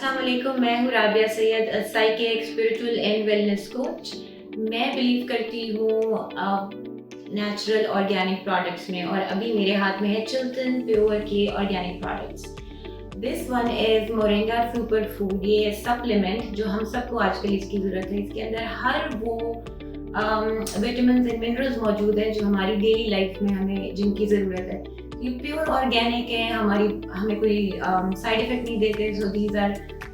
अस्सलाम वालेकुम, मैं हूँ Rabia Syed, psychic spiritual and wellness coach. मैं बिलीव करती हूँ नेचुरल ऑर्गेनिक प्रोडक्ट्स में, और अभी मेरे हाथ में है चिल्टन प्योर के organic products. This one is moringa super food. ये सप्लीमेंट जो हम सबको आजकल इसकी ज़रूरत है, इसके अंदर हर वो विटामिन एंड मिनरल्स मौजूद हैं जो हमारी डेली लाइफ में हमें जिनकी ज़रूरत है। ये प्योर ऑर्गेनिक है, हमें कोई साइड इफेक्ट नहीं देते। So these are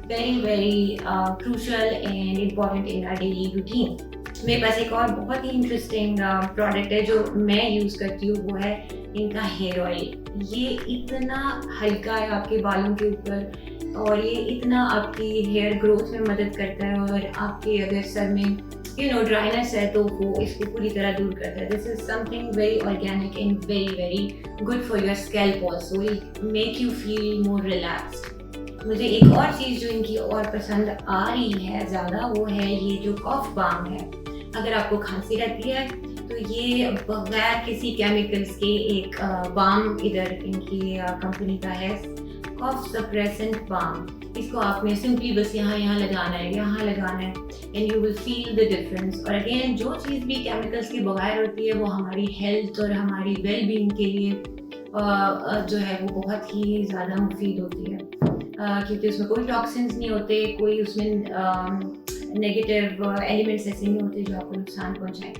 very very crucial and important in our daily routine. मेरे पास एक और बहुत ही इंटरेस्टिंग प्रोडक्ट है जो मैं यूज़ करती हूँ, वो है इनका हेयर ऑयल। ये इतना हल्का है आपके बालों के ऊपर, और ये इतना आपकी हेयर ग्रोथ में मदद करता है, और आपके अगर सर में ड्राइनेस है तो वो इसको पूरी तरह दूर करता है। This is something very organic and very very good for your scalp also, make you feel more relaxed. मुझे एक और चीज़ जो इनकी और पसंद आ रही है ज़्यादा, वो है ये जो कॉफ बाम है। अगर आपको खांसी रहती है तो ये बगैर किसी केमिकल्स के एक बाम इधर इनकी कंपनी का है, कॉफ सप्रेसेंट बाम। इसको आपने सिंपली बस यहाँ लगाना है, and you will feel the difference. और अगेन, जो चीज़ भी केमिकल्स के बगैर होती है वो हमारी हेल्थ और हमारी वेल बीइंग के लिए जो है वो बहुत ही ज़्यादा मुफीद होती है, क्योंकि उसमें कोई टॉक्सिन्स नहीं होते, कोई उसमें नेगेटिव एलिमेंट्स ऐसे नहीं होते जो आपको नुकसान पहुँचाएं।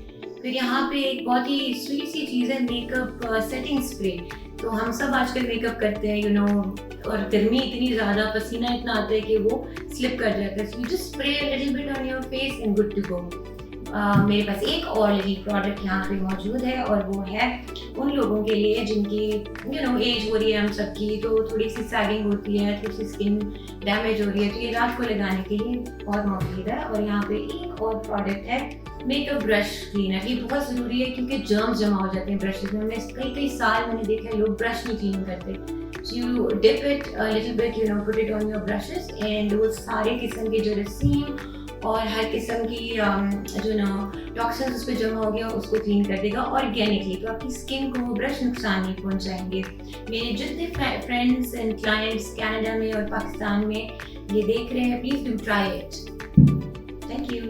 फिर यहाँ पे एक बहुत ही स्वीट सी चीज़ है, मेकअप सेटिंग स्प्रे। तो हम सब आजकल मेकअप करते हैं और गर्मी इतनी ज़्यादा, पसीना इतना आता है कि वो स्लिप कर जाता है। So you just spray a little bit on your face and good to go. मेरे पास एक और लिटिल प्रोडक्ट यहाँ पे मौजूद है, और वो है उन लोगों के लिए जिनकी एज हो रही है हम सबकी, तो थोड़ी सी सैगिंग होती है, थोड़ी सी स्किन डैमेज हो रही है, तो ये रात को लगाने के लिए बहुत मुफीद है। और यहाँ पे एक और प्रोडक्ट है मेकअप ब्रश क्लीनर। ये बहुत ज़रूरी है क्योंकि जर्म्स जमा हो जाते हैं ब्रशेज में। कई साल मैंने देखा है लोग ब्रश नहीं क्लीन करते। So you dip it little bit, put it on your brushes, and वो सारे किस्म के जो रसीम और हर किस्म की टॉक्सिन्स उस पर जमा हो गया उसको क्लीन कर देगा ऑर्गेनिकली। तो आपकी स्किन को वो ब्रश नुकसान नहीं पहुंचाएंगे। मेरे जितने फ्रेंड्स एंड क्लाइंट्स कनाडा में और पाकिस्तान में ये देख रहे हैं, please do try it. Thank you.